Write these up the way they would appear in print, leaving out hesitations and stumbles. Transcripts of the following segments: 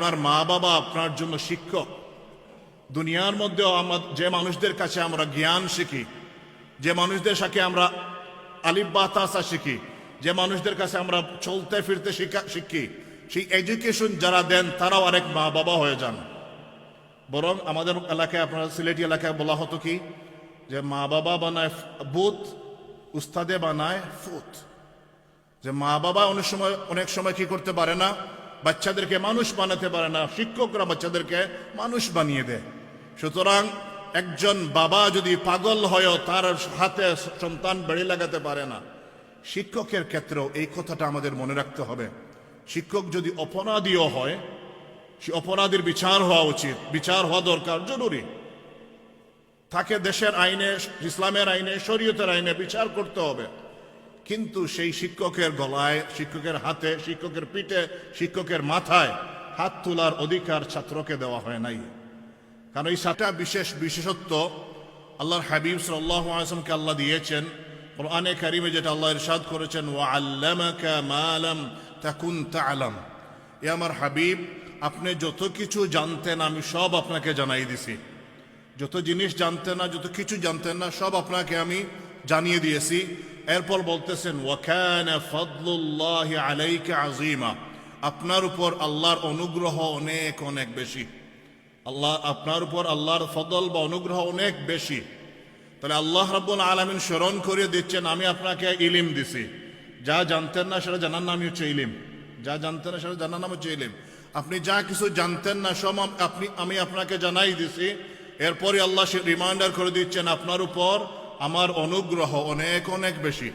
আপনার মা বাবা আপনার জন্য শিক্ষক। দুনিয়ার মধ্যে যে মানুষদের কাছে আমরা জ্ঞান শিখি, যে মানুষদের সাথে আমরা আলিফ বা তাসা শিখি, যে মানুষদের কাছে আমরা চলতে ফিরতে শিখি, সেই এডুকেশন যারা দেন তারাও আরেক মা বাবা হয়ে যান। বরং আমাদের এলাকায়, আপনার সিলেটি এলাকায় বলা হতো কি, যে মা বাবা বানায় বুত, উস্তাদে বানায় ফুত। যে মা বাবা অনেক সময় কি করতে পারে না, বাচ্চাদেরকে মানুষ বানাতে পারে না, শিক্ষকরা বাচ্চাদেরকে মানুষ বানিয়ে দেয়। সুতরাং একজন বাবা যদি পাগল হয়েও তার হাতে সন্তান বেড়ে লাগাতে পারে না, শিক্ষকের ক্ষেত্রেও এই কথাটা আমাদের মনে রাখতে হবে। শিক্ষক যদি অপরাধীও হয়, সে অপরাধীর বিচার হওয়া উচিত, বিচার হওয়া দরকার, জরুরি। তাকে দেশের আইনে, ইসলামের আইনে, শরীয়তের আইনে বিচার করতে হবে। কিন্তু সেই শিক্ষকের গলায়, শিক্ষকের হাতে, শিক্ষকের পিঠে, শিক্ষকের মাথায় হাত তোলার অধিকার ছাত্রকে দেওয়া হয় নাই। কারণ এই সাতটা বিশেষত্ব আল্লাহর হাবিব সাল্লাল্লাহু আলাইহি ওয়াসাল্লামকে আল্লাহ দিয়েছেন। কোরআনে কারিমে যেটা আল্লাহ ইরশাদ করেছেন, ওয়া আল্লামাকা মা লাম তাকুন তা'লাম। এ আমার হাবিব, আপনি যত কিছু জানতেন আমি সব আপনাকে জানাই দিছি। যত জিনিস জানতেন না, যত কিছু জানতেন না, সব আপনাকে আমি জানিয়ে দিয়েছি। এরপর বলতেছেন, ওয়া কানা ফাদলুল্লাহি আলাইকা আযীমা। আপনার উপর আল্লাহর অনুগ্রহ অনেক অনেক বেশি। আপনার উপর আল্লাহর ফদল বা অনুগ্রহ অনেক বেশি। তাহলে আল্লাহ রাব্বুল আলামিন স্মরণ করিয়ে দিচ্ছেন, আমি আপনাকে ইলম দিছি। যা জানতেন না সেটা জানার নামই হচ্ছে ইলম। যা জানতেন না সেটা জানার নাম হচ্ছে ইলম। আপনি যা কিছু জানতেন না সব আমি আপনাকে জানাই দিছি। এরপরে আল্লাহ সে রিমাইন্ডার করে দিচ্ছেন, আপনার উপর আমার অনুগ্রহ অনেক অনেক বেশি।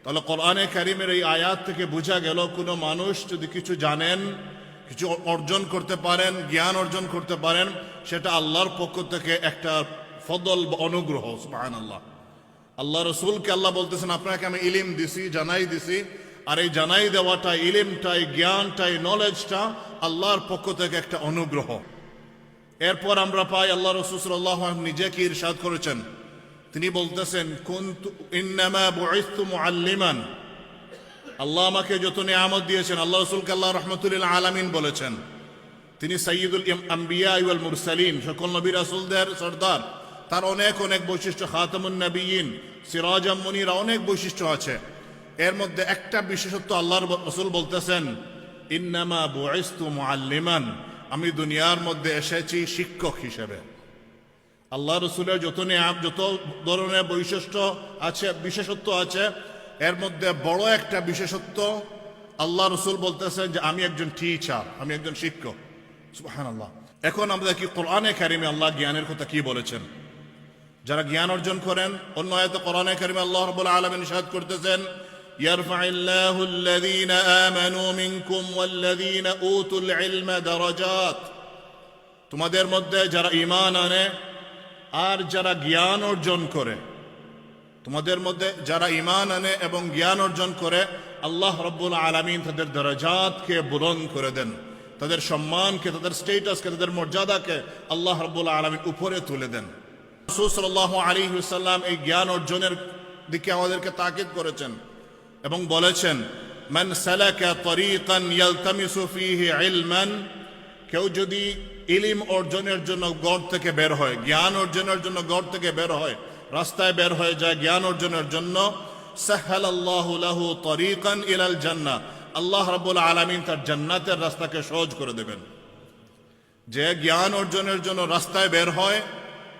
তাহলে কোরআনে কারিমের এই আয়াত থেকে বোঝা গেল, কোনো মানুষ যদি কিছু জানেন, কিছু অর্জন করতে পারেন, জ্ঞান অর্জন করতে পারেন, সেটা আল্লাহর পক্ষ থেকে একটা ফদল বা অনুগ্রহ। সুবহানাল্লাহ। আল্লাহ রসুলকে আল্লাহ বলতেছেন, আপনাকে আমি ইলিম দিছি, জানাই দিছি। আর এই জানাই দেওয়াটা, ইলিমটাই, জ্ঞানটাই, নলেজটা আল্লাহর পক্ষ থেকে একটা অনুগ্রহ। এরপর আমরা পাই আল্লাহ রাসূল সাল্লাল্লাহু আলাইহি ওয়াসাল্লাম নিজেকে ইরশাদ করেছেন। তিনি বলতেছেন, কুনতু ইন্নামা বুইসতু মুআল্লিমান। আল্লাহ আমাকে যত নিয়ামত দিয়েছেন, আল্লাহ রাসূলকে আল্লাহ রাহমাতুল লিল আলামিন বলেছেন। তিনি সাইয়্যিদুল আম্বিয়া ওয়াল মুরসালিন, সকল নবী রাসূলদের সরদার। তার অনেক অনেক বৈশিষ্ট্য, খাতামুন নবিয়্যিন, সিরাজাম মুনিরা, অনেক বৈশিষ্ট্য আছে। এর মধ্যে একটা বিশেষত্ব আল্লাহর রাসূল বলতেছেন, ইন্নামা বুইসতু মুআল্লিমান। আমি দুনিয়ার মধ্যে এসেছি শিক্ষক হিসেবে। আল্লাহ রসুলের যত ধরনের বৈশিষ্ট্য আছে, বিশেষত্ব আছে, এর মধ্যে বড় একটা বিশেষত্ব, আল্লাহ রসুল বলতেছেন যে আমি একজন টিচার, আমি একজন শিক্ষক। সুবহানাল্লাহ। এখন আমরা কি কোরআনে কারিমে আল্লাহ জ্ঞানের কথা কি বলেছেন? যারা জ্ঞান অর্জন করেন, অন্য আয়াতে কোরআনে কারিমে আল্লাহ রাব্বুল আলামিন ইরশাদ করতেছেন, ইয়ারফাইল্লাহু আল্লাযীনা আমানু মিনকুম ওয়াল্লাযীনা উতুল ইলমা দারাজাত। তোমাদের মধ্যে যারা ঈমান আনে আর যারা জ্ঞান অর্জন করে, তোমাদের মধ্যে যারা ঈমান আনে এবং জ্ঞান অর্জন করে, আল্লাহ রাব্বুল আলামিন তাদের দরজাতকে বুলন্দ করে দেন, তাদের সম্মানকে, তাদের স্ট্যাটাসকে, তাদের মর্যাদাকে আল্লাহ রাব্বুল আলামিন উপরে তুলে দেন। রাসূল সাল্লাল্লাহু আলাইহি ওয়াসাল্লাম এই জ্ঞান অর্জনের দিকে আমাদেরকে তাকিদ করেছেন এবং বলেছেন, মান সালাকা তরিকান ইয়ালতামিসু ফীহি ইলমান। কেউ যদি ইলম অর্জনের জন্য গড় থেকে বের হয়, জ্ঞান অর্জনের জন্য গড় থেকে বের হয়, রাস্তায় বের হয়ে যায় জ্ঞান অর্জনের জন্য, সাহালাল্লাহু লাহু তরিকান ইলাল জান্নাহ। আল্লাহ রাব্বুল আলামিন তার জান্নাতের রাস্তাকে সহজ করে দেবেন। যে জ্ঞান অর্জনের জন্য রাস্তায় বের হয়,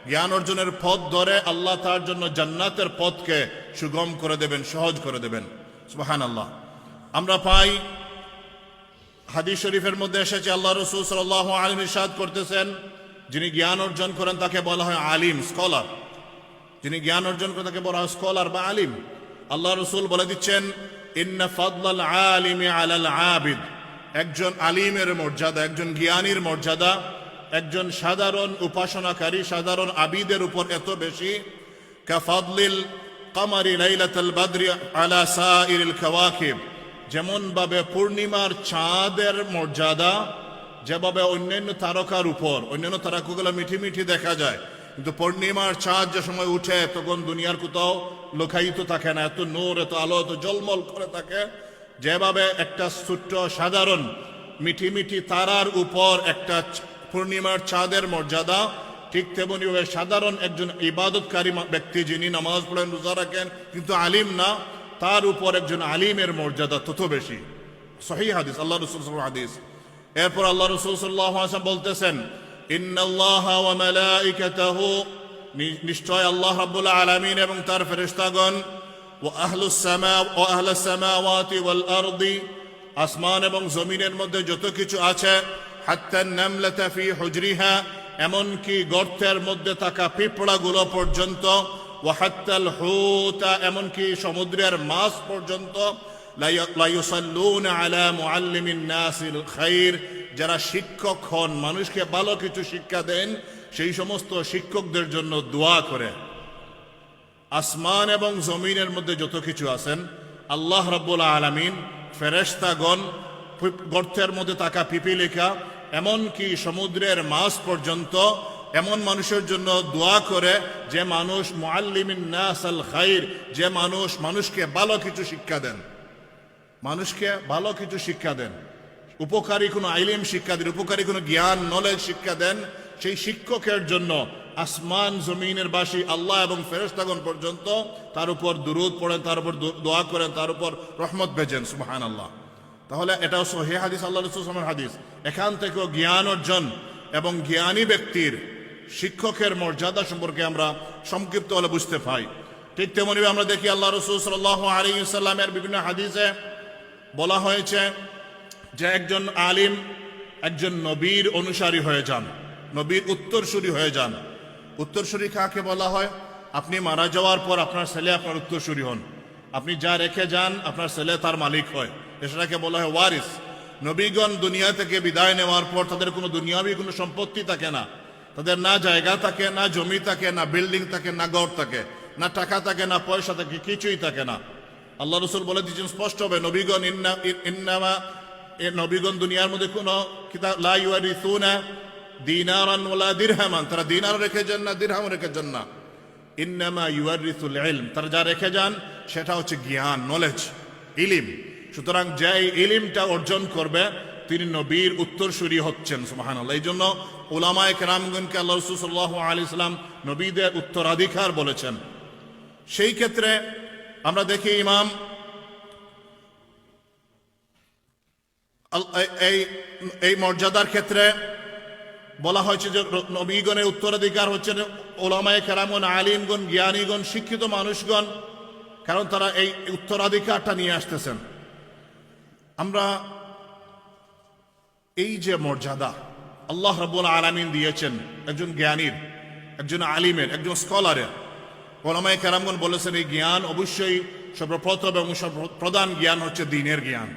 জ্ঞান অর্জনের পথ ধরে, আল্লাহ তার জন্য জান্নাতের পথকে সুগম করে দেবেন, সহজ করে দেবেন। সুবহানাল্লাহ। আমরা পাই হাদিস শরীফের মধ্যে এসেছে, আল্লাহ রাসূল সাল্লাল্লাহু আলাইহি ওয়াসাল্লাম ইরশাদ করতেছেন, যিনি জ্ঞান অর্জন করেন তাকে বলা হয় আলিম, স্কলার। যিনি জ্ঞান অর্জন করেন তাকে বলা হয় স্কলার বা আলিম। আল্লাহ রাসূল বলে দিচ্ছেন, ইন্না ফাদলাল আলিমি আলাল আবিদ। একজন আলিমের মর্যাদা, একজন জ্ঞানীর মর্যাদা একজন সাধারণ উপাসনাকারী, সাধারণ আবিদের উপর এত বেশি, কাফাদলিল কামারি লাইলাতুল বদরি আলা সাইরিল কাওয়াকিব। যেমন ভাবে পূর্ণিমার চাঁদের মর্যাদা, যেভাবে অন্যান্য তারকার উপর, অন্যান্য তারকাগুলো মিঠি মিঠি দেখা যায়, কিন্তু পূর্ণিমার চাঁদ যে সময় উঠে তখন দুনিয়ার কোথাও লুকায়িত থাকে না, এত নূর, এত আলো, এত জলমল করে থাকে। যেভাবে একটা ছোট্ট সাধারণ মিঠি মিঠি তারার উপর একটা পূর্ণিমার চাঁদের মর্যাদা, ঠিক তেমনি সাধারণ একজন ইবাদতকারী ব্যক্তি যিনি নামাজ পড়েন, রোজা রাখেন, কিন্তু আলিম না, তার উপর একজন আলিমের মর্যাদা তত বেশি। সহিহ হাদিস, আল্লাহ রাসূল সাল্লাল্লাহু আলাইহি হাদিস। এরপর আল্লাহ রাসূল সাল্লাল্লাহু আলাইহি ওয়াসাল্লাম বলতেছেন, ইন্নাল্লাহা ওয়া মালাইকাতাহু, নিশ্চয় আল্লাহ রাব্বুল আলামিন এবং তার ফেরেশতাগণ, ওয়া আহলুস সামাওয়াতি ওয়াল আরদি, আসমান এবং জমিনের মধ্যে যত কিছু আছে, হাত্তান নামলাতা ফি হুজরিহা, এমনকি গর্তের মধ্যে থাকা পিঁপড়াগুলো পর্যন্ত, ওয়া হাত্তাল হুতা, এমনকি সমুদ্রের মাছ পর্যন্ত, লা ইউসাল্লুনা আলা মুআল্লিমিন নাসিল খাইর, যারা শিক্ষক হন, মানুষকে ভালো কিছু শিক্ষা দেন, সেই সমস্ত শিক্ষকদের জন্য দোয়া করে। আসমান এবং জমিনের মধ্যে যত কিছু আছেন, আল্লাহ রাব্বুল আলামিন, ফেরেশতাগণ, গর্তের মধ্যে থাকা পিপিলিকা, এমনকি সমুদ্রের মাছ পর্যন্ত এমন মানুষের জন্য দোয়া করে যে মানুষ মুআল্লিমিন নাসাল খাইর, যে মানুষকে ভালো কিছু শিক্ষা দেন, মানুষকে ভালো কিছু শিক্ষা দেন, উপকারী কোনো ইলম শিক্ষা দেন, উপকারী কোনো জ্ঞান নলেজ শিক্ষা দেন, সেই শিক্ষকের জন্য আসমান জমিনের বাসী আল্লাহ এবং ফেরেশতাগণ পর্যন্ত তার উপর দুরূদ পড়েন, তার উপর দোয়া করেন, তার উপর রহমত ভেজেন। সুবহানাল্লাহ। তাহলে এটাও সহিহ হাদিস, আল্লাহ রাসূল সাল্লাল্লাহু আলাইহি হাদিস। এখান থেকেও জ্ঞান অর্জন এবং জ্ঞানী ব্যক্তির শিক্ষকের মর্যাদা সম্পর্কে আমরা সংক্ষিপ্ত হলে বুঝতে পাই। ঠিক তেমনি আমরা দেখি আল্লাহ রাসূল সাল্লাল্লাহু আলাইহি ওয়াসাল্লামের বিভিন্ন হাদিসে বলা হয়েছে যে একজন আলিম একজন নবীর অনুসারী হয়ে যান, নবীর উত্তরসূরি হয়ে যান। উত্তরসূরি কাকে বলা হয়? আপনি মারা যাওয়ার পর আপনার ছেলে আপনার উত্তরসূরি হন, আপনি যা রেখে যান আপনার ছেলে তার মালিক হয়, এটাকে বলা হয় ওয়ারিস। নবীগণ দুনিয়া থেকে বিদায় নেওয়ার পর তাদের কোনো দুনিয়াবি কোনো সম্পত্তি থাকে না, তাদের না জায়গা থাকে, না জমি থাকে, না বিল্ডিং থাকে, না ঘর থাকে, না টাকা থাকে, না পয়সা থাকে, কিছুই থাকে না। আল্লাহ রাসূল বলে দিয়েছেন স্পষ্ট হবে, নবীগণ দুনিয়ার মধ্যে কোনো কিতাব লা ইউরিসুনা দিনারান ওয়ালা দিরহামান, তারা দিনার রেখে যান না, দিরহাম রেখে যান না। ইন্নামা ইউরিসুল ইলম, তারা যা রেখে যান সেটা হচ্ছে জ্ঞান, নলেজ, ইলিম। সুতরাং যে ইলিমটা অর্জন করবে তিনি নবীর উত্তরসূরি হচ্ছেন। সুবহানাল্লাহ। এই জন্য উলামায়ে কেরামগণকে আল্লাহ রাসূল সাল্লাল্লাহু আলাইহি ওয়াসাল্লাম নবীদের উত্তরাধিকার বলেছেন। সেই ক্ষেত্রে আমরা দেখি ইমাম এই মর্যাদার ক্ষেত্রে বলা হয়েছে যে নবীগণের উত্তরাধিকার হচ্ছেন উলামায়ে কেরামগণ, আলিমগণ, জ্ঞানীগণ, শিক্ষিত মানুষগণ, কারণ তারা এই উত্তরাধিকারটা নিয়ে আসতেছেন। আমরা এই যে মর্যাদা আল্লাহ রাব্বুল আলামিন দিয়েছেন একজন জ্ঞানীর, একজন আলিমের, একজন স্কলারের, উলামায়ে কেরামগণ বলেছেন এই জ্ঞান অবশ্যই সর্বপ্রথম এবং সর্বপ্রধান জ্ঞান হচ্ছে দ্বীনের জ্ঞান।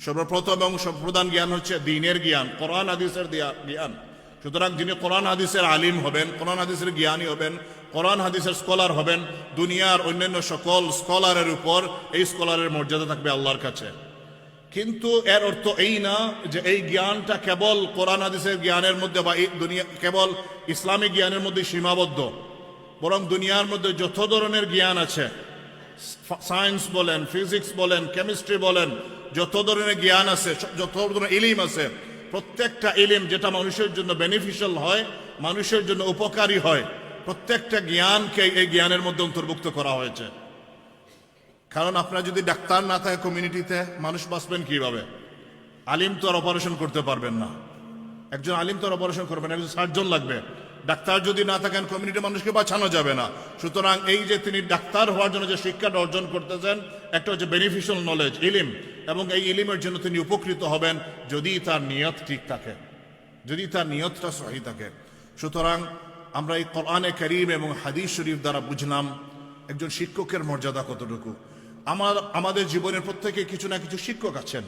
সর্বপ্রথম এবং সর্বপ্রধান জ্ঞান হচ্ছে দ্বীনের জ্ঞান, কোরআন হাদিসের জ্ঞান। সুতরাং যিনি কোরআন হাদিসের আলিম হবেন, কোরআন হাদিসের জ্ঞানী হবেন, কোরআন হাদিসের স্কলার হবেন, দুনিয়ার অন্যান্য সকল স্কলারের উপর এই স্কলারের মর্যাদা থাকবে আল্লাহর কাছে। কিন্তু এর অর্থ এই না যে এই জ্ঞানটা কেবল কোরআন হাদিসের জ্ঞানের মধ্যে বা এই দুনিয়া কেবল ইসলামিক জ্ঞানের মধ্যে সীমাবদ্ধ, বরং দুনিয়ার মধ্যে যত ধরনের জ্ঞান আছে, সায়েন্স বলেন, ফিজিক্স বলেন, কেমিস্ট্রি বলেন, যত ধরনের জ্ঞান আছে, যত ধরনের ইলিম আছে, প্রত্যেকটা ইলিম যেটা মানুষের জন্য বেনিফিশিয়াল হয়, মানুষের জন্য উপকারী হয়, প্রত্যেকটা জ্ঞানকে এই জ্ঞানের মধ্যে অন্তর্ভুক্ত করা হয়েছে। কারণ আপনার যদি ডাক্তার না থাকে কমিউনিটিতে, মানুষ বাঁচবেন কিভাবে? আলিম তো আর অপারেশন করতে পারবেন না, একজন আলিম তো আর অপারেশন করবেন, একজন সার্জন লাগবে। ডাক্তার যদি না থাকেন কমিউনিটির মানুষকে বাঁচানো যাবে না। সুতরাং এই যে তিনি ডাক্তার হওয়ার জন্য যে শিক্ষাটা অর্জন করতেছেন, একটা হচ্ছে বেনিফিশিয়াল নলেজ, ইলিম, এবং এই ইলিমের জন্য তিনি উপকৃত হবেন যদি তার নিয়ত ঠিক থাকে, যদি তার নিয়তটা সহি থাকে। সুতরাং আমরা এই কোরআনে কারীম এবং হাদিস শরীফ দ্বারা বুঝলাম একজন শিক্ষকের মর্যাদা কতটুকু। আমাদের জীবনের প্রত্যেকে কিছু না কিছু শিক্ষক আছেন।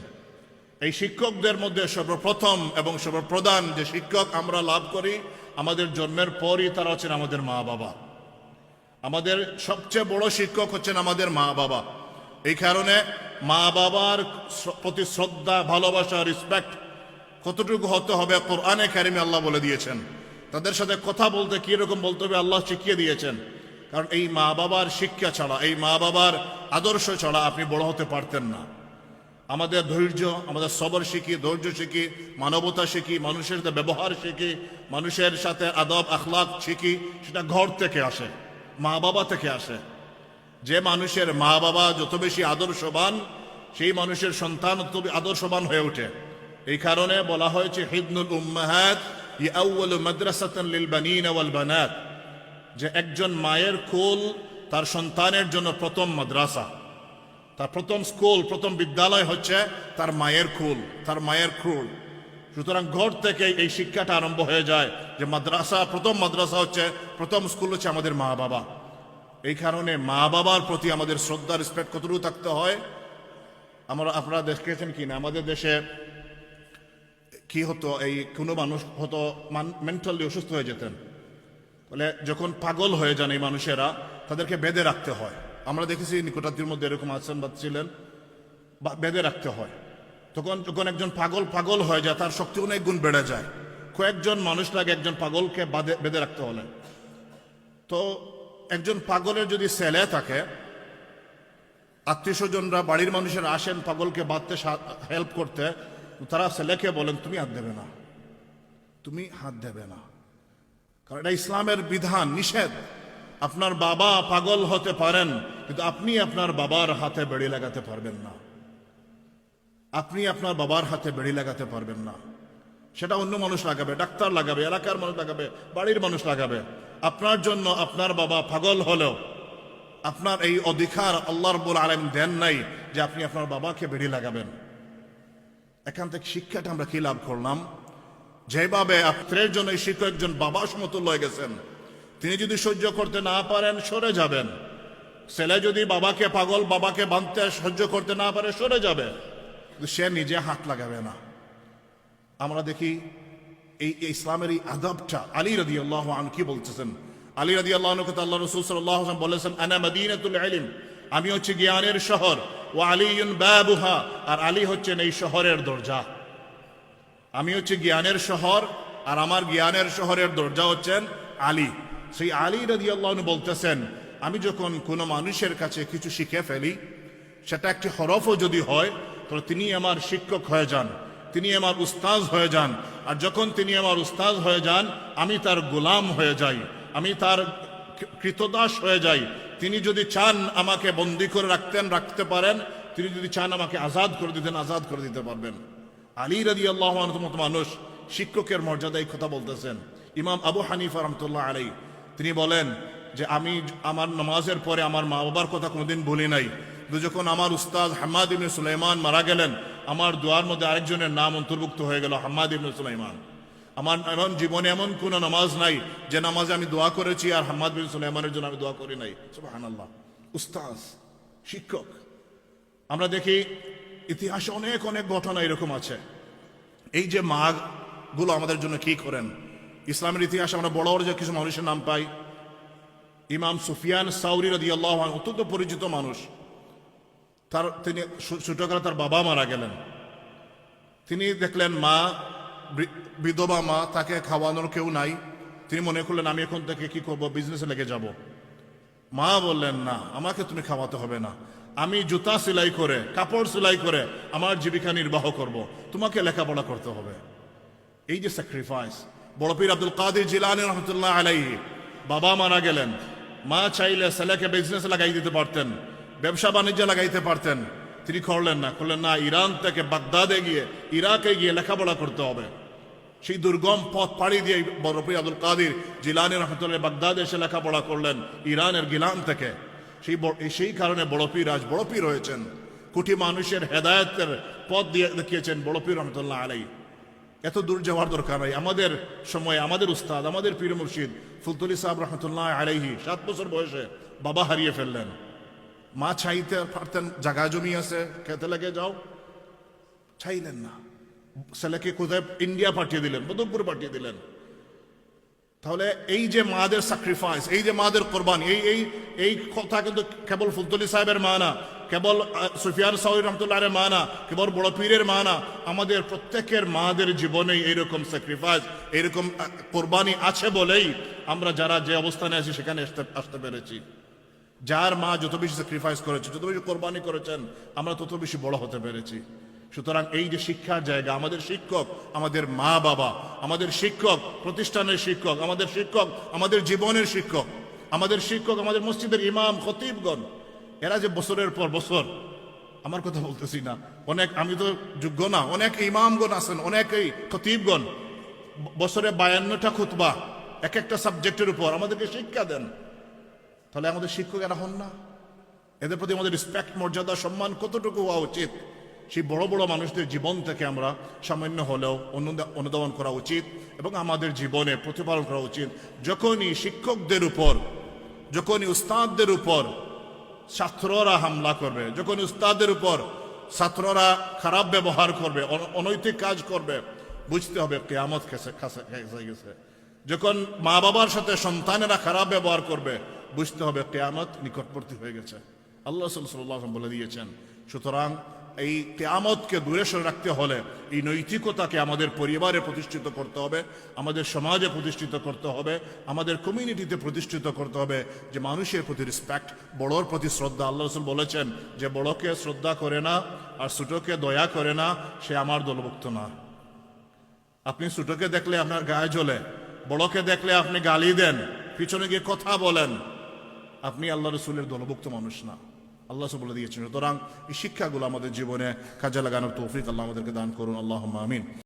এই শিক্ষকদের মধ্যে সর্বপ্রথম এবং সর্বপ্রধান যে শিক্ষক আমরা লাভ করি আমাদের জন্মের পরই তারা হচ্ছেন আমাদের মা বাবা। আমাদের সবচেয়ে বড় শিক্ষক হচ্ছেন আমাদের মা বাবা। এই কারণে মা বাবার প্রতি শ্রদ্ধা, ভালোবাসা, রেসপেক্ট কতটুকু হতে হবে কোরআনে কারিমে আল্লাহ বলে দিয়েছেন। তাদের সাথে কথা বলতে কিরকম বলতে হবে আল্লাহ শিখিয়ে দিয়েছেন। কারণ এই মা বাবার শিক্ষা ছাড়া, এই মা বাবার আদর্শ ছাড়া আপনি বড় হতে পারতেন না। আমাদের ধৈর্য, আমাদের সবর শিখি, ধৈর্য শিখি, মানবতা শিখি, মানুষের সাথে ব্যবহার শিখি, মানুষের সাথে আদব আখলাক শিখি। সেটা ঘর থেকে আসে, মা বাবা থেকে আসে। যে মানুষের মা বাবা যত বেশি আদর্শবান, সেই মানুষের সন্তান তত আদর্শবান হয়ে ওঠে। এই কারণে বলা হয়েছে হিদনুল উম্মাহাত আউয়ালু মাদ্রাসাতান লিল বানিন ওয়াল বানাত, যে একজন মায়ের কোল তার সন্তানের জন্য প্রথম মাদ্রাসা, তার প্রথম স্কুল, প্রথম বিদ্যালয় হচ্ছে তার মায়ের কোল, তার মায়ের কোল। সুতরাং ঘর থেকে এই শিক্ষাটা আরম্ভ হয়ে যায় যে মাদ্রাসা, প্রথম মাদ্রাসা হচ্ছে, প্রথম স্কুল হচ্ছে আমাদের মা বাবা। এই কারণে মা বাবার প্রতি আমাদের শ্রদ্ধা, রেসপেক্ট কতটুকু থাকতে হয়। আপনারা দেখেছেন কি না, আমাদের দেশে কি হতো, এই কোনো মানুষ হতো মেন্টালি অসুস্থ হয়ে যেতেন, বলে যখন পাগল হয়ে যান এই মানুষেরা, তাদেরকে বেঁধে রাখতে হয়। আমরা দেখেছি নিকটাত্মীর মধ্যে এরকম আছেন বা ছিলেন, বেঁধে রাখতে হয়। তখন যখন একজন পাগল হয়ে যায়, তার শক্তি অনেক গুণ বেড়ে যায়। কয়েকজন মানুষ লাগে একজন পাগলকে বেঁধে রাখতে হলে। তো একজন পাগলের যদি ছেলে থাকে, আত্মীয় স্বজনরা, বাড়ির মানুষেরা আসেন পাগলকে বাঁধতে হেল্প করতে, তারা ছেলেকে বলেন তুমি হাত দেবে না, তুমি হাত দেবে না, কারণ এটা ইসলামের বিধান, নিষেধ। আপনার বাবা পাগল হতে পারেন, কিন্তু আপনি আপনার বাবার হাতে বেড়ি লাগাতে পারবেন না, আপনি আপনার বাবার হাতে বেড়ি লাগাতে পারবেন না। সেটা অন্য মানুষ লাগাবে, ডাক্তার লাগাবে, এলাকার মানুষ লাগাবে, বাড়ির মানুষ লাগাবে। আপনার জন্য আপনার বাবা পাগল হলেও আপনার এই অধিকার আল্লাহ রাব্বুল আলামিন দেন নাই যে আপনি আপনার বাবাকে বেড়ি লাগাবেন। এখান থেকে শিক্ষাটা আমরা কি লাভ করলাম? যেভাবে আপনার জন্য এই শিক্ষক একজন বাবা সমতুল্য হয়ে গেছেন, তিনি যদি সহ্য করতে না পারেন সরে যাবেন। ছেলে যদি বাবাকে বাঁধতে সহ্য করতে না পারে সরে যাবে, কিন্তু সে নিজে হাত লাগাবে না। আমরা দেখি এই ইসলামের এই আদবটা আলী রাদিয়াল্লাহু আনহু কি বলতেছেন। আলী রাদিয়াল্লাহু আনহু কে আল্লাহ রাসূল সাল্লাল্লাহু আলাইহি ওয়াসাল্লাম বলেছেন, আনা মাদিনাতুল ইলম, আমি হচ্ছে জ্ঞানের শহর, ওয়া আলীউন বাবুহা, আর আলী হচ্ছেন এই শহরের দরজা। আমি হচ্ছে জ্ঞানের শহর, আর আমার জ্ঞানের শহরের দরজা হচ্ছেন আলী। সেই আলী রাদিয়াল্লাহু আনহু বলতেছেন, আমি যখন কোনো মানুষের কাছে কিছু শিখে ফেলি, সেটা একটি হরফও যদি হয়, তো তিনি আমার শিক্ষক হয়ে যান, তিনি আমার উস্তাজ হয়ে যান। আর যখন তিনি আমার উস্তাজ হয়ে যান, আমি তার গোলাম হয়ে যাই, আমি তার কৃতদাস হয়ে যাই। তিনি যদি চান আমাকে বন্দী করে রাখতে পারেন, তিনি যদি চান আমাকে আজাদ করে দিতেন, আজাদ করে দিতে পারবেন। আলী রাদিয়াল্লাহু আনহুর মতো মানুষ শিক্ষকের মর্যাদায় কথা বলতেছেন। ইমাম আবু হানিফা রাহমাতুল্লাহ আলাইহি তিনি বলেন যে আমি আমার নামাজের পরে আমার মা বাবার কথা কোনোদিন ভুলি নাই, কিন্তু যখন আমার উস্তাদ হাম্মাদ ইবনে সুলাইমান মারা গেলেন, আমার দোয়ার মধ্যে আরেকজনের নাম অন্তর্ভুক্ত হয়ে গেল, হাম্মাদ ইবনে সুলাইমান। আমার এমন জীবনে এমন কোনো নামাজ নাই যে নামাজে আমি দোয়া করেছি আর হাম্মাদ বিন সুলাইমানের জন্য আমি দোয়া করি নাই। সুবহানাল্লাহ, উস্তাদ, শিক্ষক। আমরা দেখি ইতিহাসে অনেক অনেক ঘটনা এরকম আছে। এই যে মা গুলো আমাদের জন্য কি করেন, ইসলামের ইতিহাসে আমরা বড় বড় যে কিছু মানুষের নাম পাই। ইমাম সুফিয়ান সাউরি রাদিয়াল্লাহু আনহু অত্যন্ত পরিচিত মানুষ। তিনি ছোটবেলা তার বাবা মারা গেলেন, তিনি দেখলেন মা বিধবা মা, তাকে খাওয়ানোর কেউ নাই। তিনি মনে করলেন আমি এখন থেকে কি করব, বিজনেসে লেগে যাব। মা বললেন না, আমাকে তুমি খাওয়াতে হবে না, আমি জুতা সেলাই করে, কাপড় সেলাই করে আমার জীবিকা নির্বাহ করব, তোমাকে লেখাপড়া করতে হবে। এই যে স্যাক্রিফাইস। বড় পীর আব্দুল কাদের জিলানী রহমতুল্লাহ আলাইহি, বাবা মারা গেলেন, মা চাইলে ছেলেকে বিজনেসে লাগাই দিতে পারতেন, ব্যবসা বাণিজ্যে লাগাইতে পারতেন, তিনি করলেন না। ইরান থেকে বাগদাদে গিয়ে, ইরাকে গিয়ে লেখাপড়া করতে হবে। সেই দুর্গম পথ পাড়ি দিয়ে বড় পীর আব্দুল কাদের জিলানী রহমতুল্লাহ বাগদাদে এসে লেখাপড়া করলেন, ইরানের গিলান থেকে। সেই কারণে বড় পীর আজ বড় পীর হয়েছেন, কোটি মানুষের হেদায়েতের পথ দিয়ে দেখিয়েছেন বড় পীর রহমতুল্লাহ আলাইহি। এত দূর যাওয়ার দরকার নাই। আমাদের সময় আমাদের উস্তাদ, আমাদের পীর মুর্শিদ ফুলতলি সাহেব রহমতুল্লাহ আলাইহি 7 বছর বয়সে বাবা হারিয়ে ফেললেন। মা চাইতে পারতেন, জায়গা জমি আছে, খেতে লেগে যাও, চাইলেন না। ছেলেকে কোথায় ইন্ডিয়া পাঠিয়ে দিলেন, মধুপুর পাঠিয়ে দিলেন। তাহলে এই যে মাদের স্যাক্রিফাইস, এই যে মাদের কোরবানি, এই কথা কিন্তু কেবল ফুলতলি সাহেবের মা না, কেবল সুফিয়ান সাউরি রহমতুল্লাহ এর মা না, কেবল বড় পীরের মা না, আমাদের প্রত্যেকের মাদের জীবনে এইরকম স্যাক্রিফাইস, এইরকম কোরবানি আছে বলেই আমরা যারা যে অবস্থানে আছি সেখানে আসতে পেরেছি। যার মা যত বেশি স্যাক্রিফাইস করেছে, যত বেশি কোরবানি করেছেন, আমরা তত বেশি বড় হতে পেরেছি। সুতরাং এই যে শিক্ষার জায়গা, আমাদের শিক্ষক আমাদের মা বাবা, আমাদের শিক্ষক প্রতিষ্ঠানের শিক্ষক, আমাদের শিক্ষক আমাদের জীবনের শিক্ষক, আমাদের শিক্ষক আমাদের মসজিদের ইমাম খতিবগণ, এরা যে বছরের পর বছর, আমার কথা বলতেছি না, অনেক, আমি তো যোগ্য না, অনেক ইমামগণ আছেন, অনেকেই খতিবগণ বছরে 52টা খুতবা এক একটা সাবজেক্টের উপর আমাদেরকে শিক্ষা দেন। তাহলে আমাদের শিক্ষক এরা হন না? এদের প্রতি আমাদের রেসপেক্ট, মর্যাদা, সম্মান কতটুকু হওয়া উচিত? সেই বড় বড় মানুষদের জীবন থেকে আমরা সামান্য হলেও অনুধাবন করা উচিত এবং আমাদের জীবনে প্রতিপালন করা উচিত। যখনই শিক্ষকদের উপর, যখনই উস্তাদদের উপর ছাত্ররা হামলা করবে, যখন উস্তাদের উপর ছাত্ররা খারাপ ব্যবহার করবে, অনৈতিক কাজ করবে, বুঝতে হবে কিয়ামত কাছে গেছে। যখন মা বাবার সাথে সন্তানেরা খারাপ ব্যবহার করবে, বুঝতে হবে কিয়ামত নিকটবর্তী হয়ে গেছে। আল্লাহ সাল্লাল্লাহু আলাইহি ওয়াসাল্লাম বলে দিয়েছেন। সুতরাং এই কিয়ামতকে দূরে সরে রাখতে হলে এই নৈতিকতাকে আমাদের পরিবারে প্রতিষ্ঠিত করতে হবে, আমাদের সমাজে প্রতিষ্ঠিত করতে হবে, আমাদের কমিউনিটিতে প্রতিষ্ঠিত করতে হবে, যে মানুষের প্রতি রেসপেক্ট, বড়র প্রতি শ্রদ্ধা। আল্লাহ রাসূল বলেছেন যে বড়কে শ্রদ্ধা করে না আর ছোটকে দয়া করে না, সে আমার দলভুক্ত না। আপনি ছোটকে দেখলে আপনার গায়ে জ্বলে, বড়কে দেখলে আপনি গালি দেন, পিছনে গিয়ে কথা বলেন, আপনি আল্লাহ রাসূলের দলভুক্ত মানুষ না। আল্লাহ বলে দিয়েছেন। সুতরাং এই শিক্ষাগুলো আমাদের জীবনে কাজে লাগানোর তৌফিক আল্লাহ আমাদেরকে দান করুন। আল্লাহুম্মা আমিন।